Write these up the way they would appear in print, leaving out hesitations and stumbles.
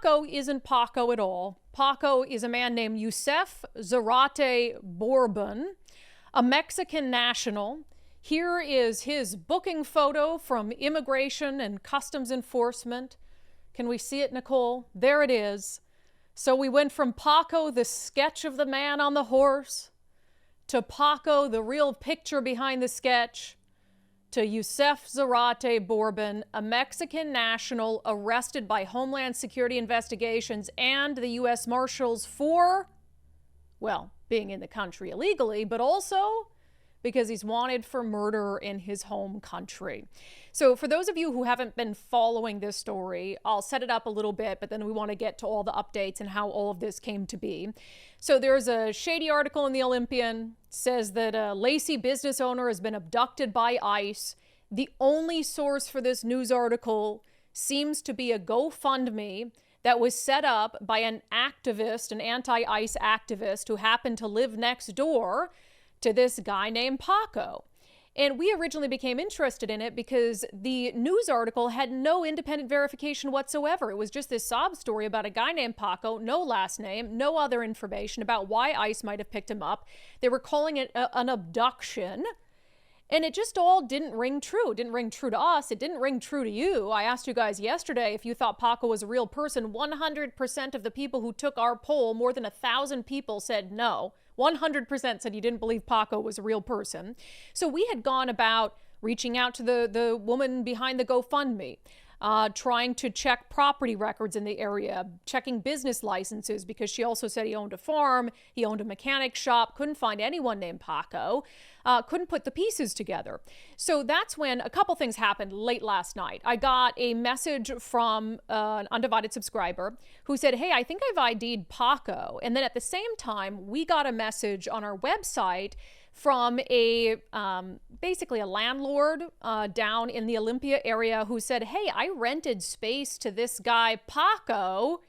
Paco isn't Paco at all. Paco is a man named Yusef Zarate Bourbon, a Mexican national. Here is his booking photo from Immigration and Customs Enforcement. Can we see it, Nicole? There it is. So we went from Paco, the sketch of the man on the horse, to Paco, the real picture behind the sketch, to Yusef Zarate Bourbon, a Mexican national arrested by Homeland Security investigations and the U.S. Marshals for, well, being in the country illegally, but also because he's wanted for murder in his home country. So for those of you who haven't been following this story, I'll set it up a little bit, but then we want to get to all the updates and how all of this came to be. So there's a shady article in the Olympian, says that a Lacey business owner has been abducted by ICE. The only source for this news article seems to be a GoFundMe that was set up by an activist, an anti-ICE activist who happened to live next door to this guy named Paco. And we originally became interested in it because the news article had no independent verification whatsoever. It was just this sob story about a guy named Paco, no last name, no other information about why ICE might have picked him up. They were calling it an abduction. And it just all didn't ring true. It didn't ring true to us. It didn't ring true to you. I asked you guys yesterday if you thought Paco was a real person. 100% of the people who took our poll, more than 1,000 people, said no. 100% said you didn't believe Paco was a real person. So we had gone about reaching out to the woman behind the GoFundMe, trying to check property records in the area, checking business licenses, because she also said he owned a farm, he owned a mechanic shop, couldn't find anyone named Paco, couldn't put the pieces together. So that's when a couple things happened late last night. I got a message from an unDivided subscriber who said, hey, I think I've ID'd Paco. And then at the same time, we got a message on our website from a basically a landlord down in the Olympia area who said, hey, I rented space to this guy Paco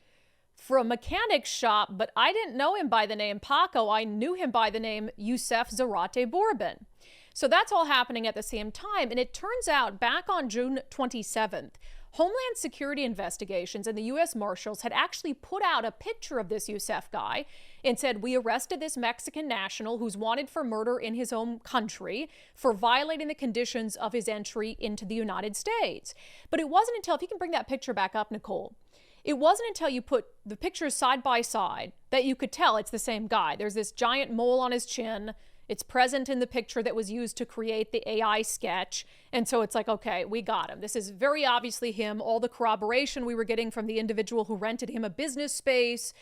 for a mechanic shop, but I didn't know him by the name Paco. I knew him by the name Yusef Zarate Bourbon. So that's all happening at the same time. And it turns out back on June 27th, Homeland Security investigations and the U.S. Marshals had actually put out a picture of this Yusef guy and said, we arrested this Mexican national who's wanted for murder in his own country for violating the conditions of his entry into the United States. But it wasn't until, if you can bring that picture back up, Nicole, it wasn't until you put the pictures side by side that you could tell it's the same guy. There's this giant mole on his chin. It's present in the picture that was used to create the AI sketch. And so it's like, okay, we got him. This is very obviously him. All the corroboration we were getting from the individual who rented him a business space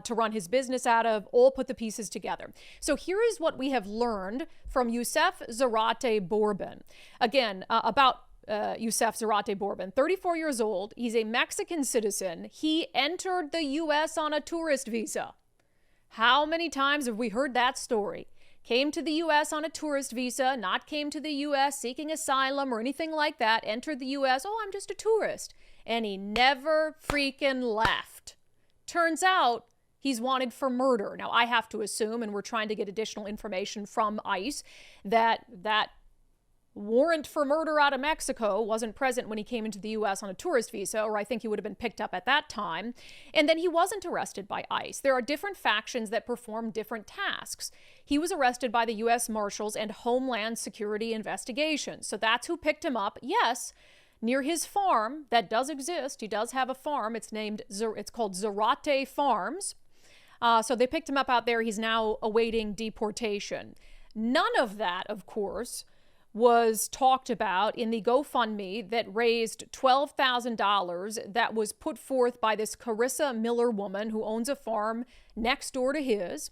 to run his business out of, all put the pieces together. So here is what we have learned from Yusef Zarate Bourbon. Again, about Yusef Zarate Bourbon, 34 years old. He's a Mexican citizen. He entered the U.S. on a tourist visa. How many times have we heard that story? Came to the U.S. on a tourist visa, not came to the U.S. seeking asylum or anything like that, entered the U.S., oh, I'm just a tourist. And he never freaking left. Turns out he's wanted for murder. Now, I have to assume, and we're trying to get additional information from ICE, that warrant for murder out of Mexico wasn't present when he came into the U.S. on a tourist visa, or I think he would have been picked up at that time. And then he wasn't arrested by ICE. There are different factions that perform different tasks. He was arrested by the U.S. Marshals and Homeland Security investigations. So that's who picked him up. Yes, near his farm that does exist. He does have a farm. It's called Zarate Farms. So they picked him up out there. He's now awaiting deportation. None of that, of course, was talked about in the GoFundMe that raised $12,000 that was put forth by this Kruse Miller woman who owns a farm next door to his.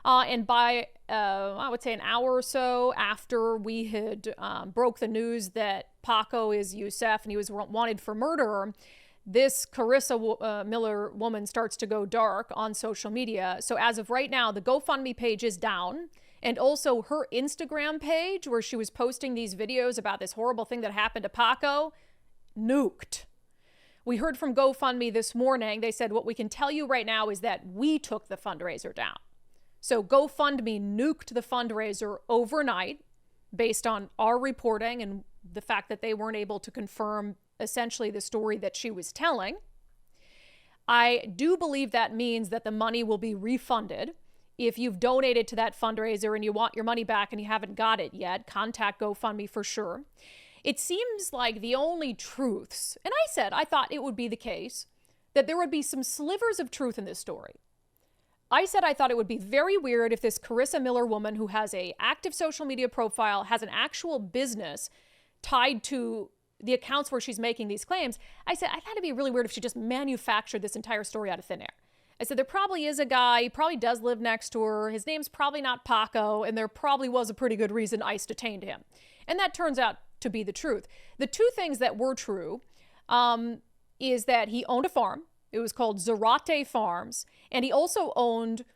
And by, I would say, an hour or so after we had broke the news that Paco is Yusef and he was wanted for murder, this Kruse Miller woman starts to go dark on social media. So as of right now, the GoFundMe page is down. And also her Instagram page, where she was posting these videos about this horrible thing that happened to Paco, nuked. We heard from GoFundMe this morning. They said, what we can tell you right now is that we took the fundraiser down. So GoFundMe nuked the fundraiser overnight based on our reporting and the fact that they weren't able to confirm essentially the story that she was telling. I do believe that means that the money will be refunded. If you've donated to that fundraiser and you want your money back and you haven't got it yet, contact GoFundMe for sure. It seems like the only truths, and I said I thought it would be the case, that there would be some slivers of truth in this story. I said I thought it would be very weird if this Carissa Miller woman, who has an active social media profile, has an actual business tied to the accounts where she's making these claims. I said I thought it'd be really weird if she just manufactured this entire story out of thin air. I said there probably is a guy, he probably does live next to her, his name's probably not Paco, and there probably was a pretty good reason ICE detained him. And that turns out to be the truth. The two things that were true is that he owned a farm. It was called Zarate Farms. And he also owned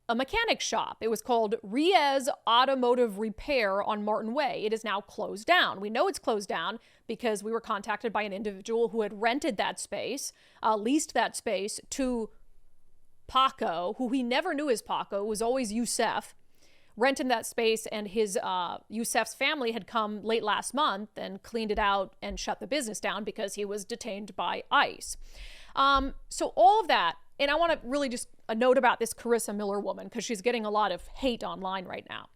a mechanic shop. It was called Riez Automotive Repair on Martin Way. It is now closed down. We know it's closed down because we were contacted by an individual who had rented that space, leased that space to Paco, who he never knew as Paco. It was always Youssef. Rented that space, and his Youssef's family had come late last month and cleaned it out and shut the business down because he was detained by ICE. So all of that, and I want to really just a note about this Carissa Miller woman because she's getting a lot of hate online right now.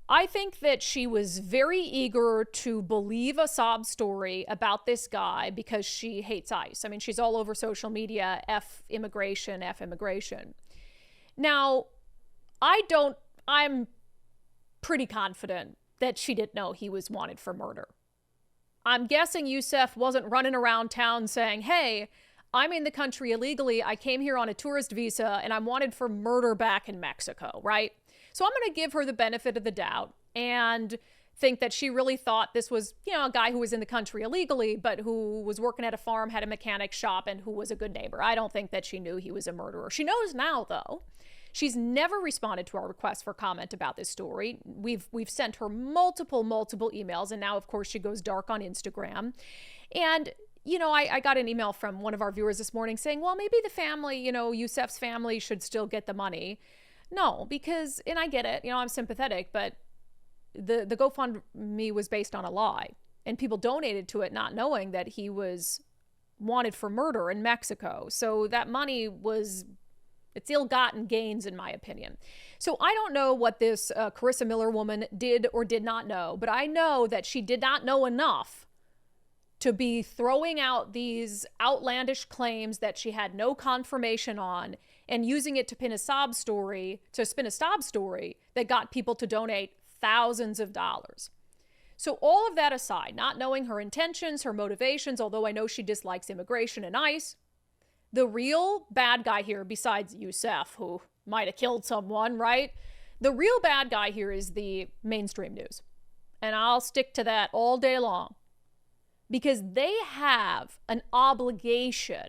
I think that she was very eager to believe a sob story about this guy because she hates ICE. I mean, she's all over social media, F immigration, F immigration. Now, I'm pretty confident that she didn't know he was wanted for murder. I'm guessing Youssef wasn't running around town saying, hey, I'm in the country illegally. I came here on a tourist visa and I'm wanted for murder back in Mexico, right? So I'm going to give her the benefit of the doubt and think that she really thought this was, a guy who was in the country illegally, but who was working at a farm, had a mechanic shop, and who was a good neighbor. I don't think that she knew he was a murderer. She knows now, though. She's never responded to our request for comment about this story. We've sent her multiple emails, and now, of course, she goes dark on Instagram. And I got an email from one of our viewers this morning saying, well, maybe the family, Youssef's family should still get the money. No, because, and I get it, I'm sympathetic, but the GoFundMe was based on a lie. And people donated to it not knowing that he was wanted for murder in Mexico. So that money it's ill-gotten gains, in my opinion. So I don't know what this Carissa Miller woman did or did not know, but I know that she did not know enough to be throwing out these outlandish claims that she had no confirmation on and using it to spin a sob story that got people to donate thousands of dollars. So all of that aside, not knowing her intentions, her motivations, although I know she dislikes immigration and ICE, the real bad guy here, besides Youssef, who might have killed someone, right? The real bad guy here is the mainstream news. And I'll stick to that all day long. Because they have an obligation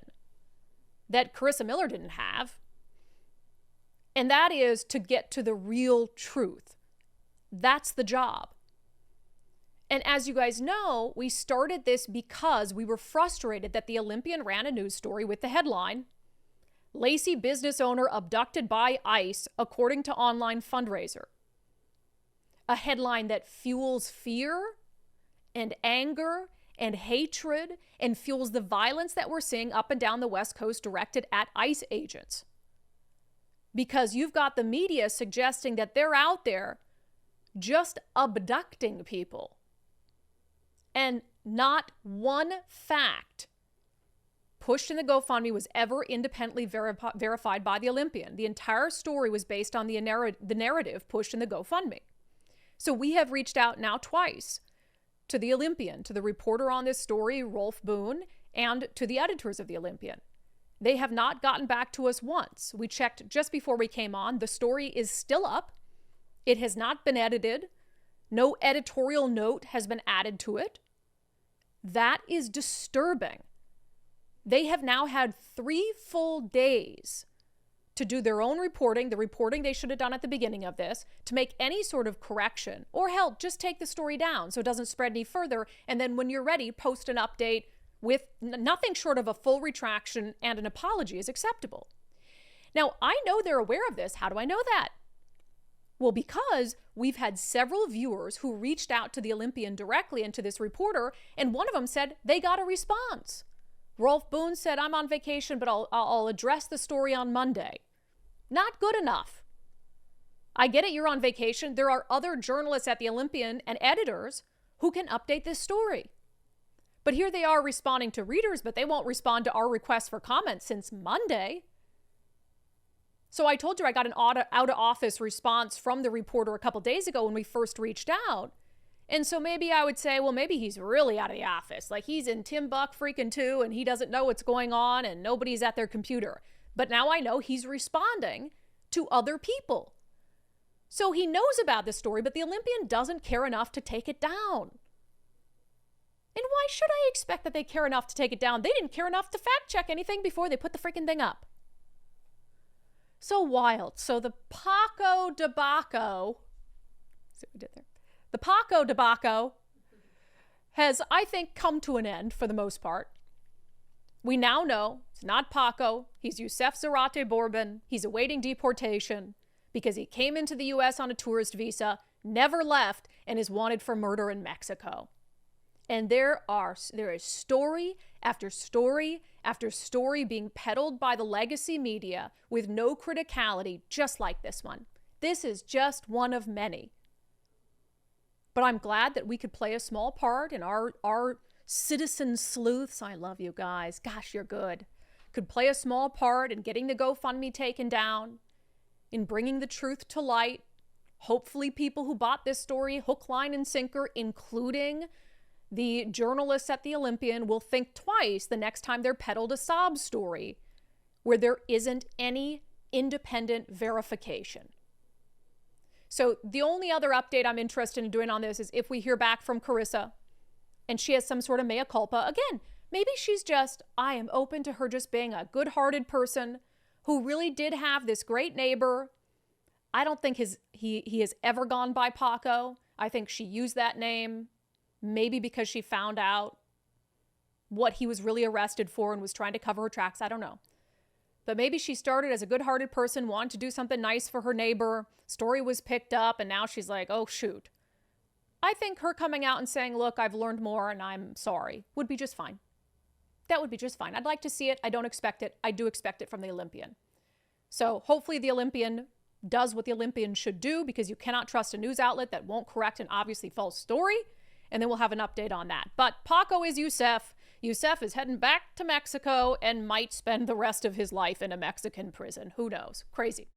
that Carissa Miller didn't have. And that is to get to the real truth. That's the job. And as you guys know, we started this because we were frustrated that the Olympian ran a news story with the headline, Lacey business owner abducted by ICE, according to online fundraiser. A headline that fuels fear and anger and hatred and fuels the violence that we're seeing up and down the West Coast directed at ICE agents. Because you've got the media suggesting that they're out there just abducting people. And not one fact pushed in the GoFundMe was ever independently verified by the Olympian. The entire story was based on the narrative pushed in the GoFundMe. So we have reached out now twice to the Olympian, to the reporter on this story, Rolf Boone, and to the editors of the Olympian. They have not gotten back to us once. We checked just before we came on. The story is still up. It has not been edited. No editorial note has been added to it. That is disturbing. They have now had 3 full days to do their own reporting, the reporting they should have done at the beginning of this, to make any sort of correction, or hell, just take the story down so it doesn't spread any further. And then when you're ready, post an update with nothing short of a full retraction and an apology is acceptable. Now, I know they're aware of this. How do I know that? Well, because we've had several viewers who reached out to the Olympian directly and to this reporter, and one of them said they got a response. Rolf Boone said, I'm on vacation, but I'll address the story on Monday. Not good enough. I get it, you're on vacation. There are other journalists at the Olympian and editors who can update this story. But here they are responding to readers, but they won't respond to our request for comment since Monday. So I told you I got an out-of-office response from the reporter a couple days ago when we first reached out. And so maybe I would say, well, maybe he's really out of the office. Like he's in Timbuk freaking too, and he doesn't know what's going on and nobody's at their computer. But now I know he's responding to other people. So he knows about this story, but the Olympian doesn't care enough to take it down. And why should I expect that they care enough to take it down? They didn't care enough to fact check anything before they put the freaking thing up. So wild. So the Paco debacle, see what we did there? The Paco debacle has, I think, come to an end for the most part. We now know it's not Paco. He's Youssef Zarate Bourbon. He's awaiting deportation because he came into the U.S. on a tourist visa, never left, and is wanted for murder in Mexico. And there is story after story after story being peddled by the legacy media with no criticality, just like this one. This is just one of many. But I'm glad that we could play a small part in our citizen sleuths. I love you guys. Gosh, you're good. Could play a small part in getting the GoFundMe taken down, in bringing the truth to light. Hopefully people who bought this story, hook, line, and sinker, including the journalists at the Olympian, will think twice the next time they're peddled a sob story where there isn't any independent verification. So the only other update I'm interested in doing on this is if we hear back from Kruse and she has some sort of mea culpa. Again, maybe she's just, I am open to her just being a good-hearted person who really did have this great neighbor. I don't think he has ever gone by Paco. I think she used that name maybe because she found out what he was really arrested for and was trying to cover her tracks. I don't know. But maybe she started as a good-hearted person, wanted to do something nice for her neighbor. Story was picked up, and now she's like, oh, shoot. I think her coming out and saying, look, I've learned more and I'm sorry, would be just fine. That would be just fine. I'd like to see it. I don't expect it. I do expect it from the Olympian. So hopefully the Olympian does what the Olympian should do, because you cannot trust a news outlet that won't correct an obviously false story. And then we'll have an update on that. But Paco is Youssef. Youssef is heading back to Mexico and might spend the rest of his life in a Mexican prison. Who knows? Crazy.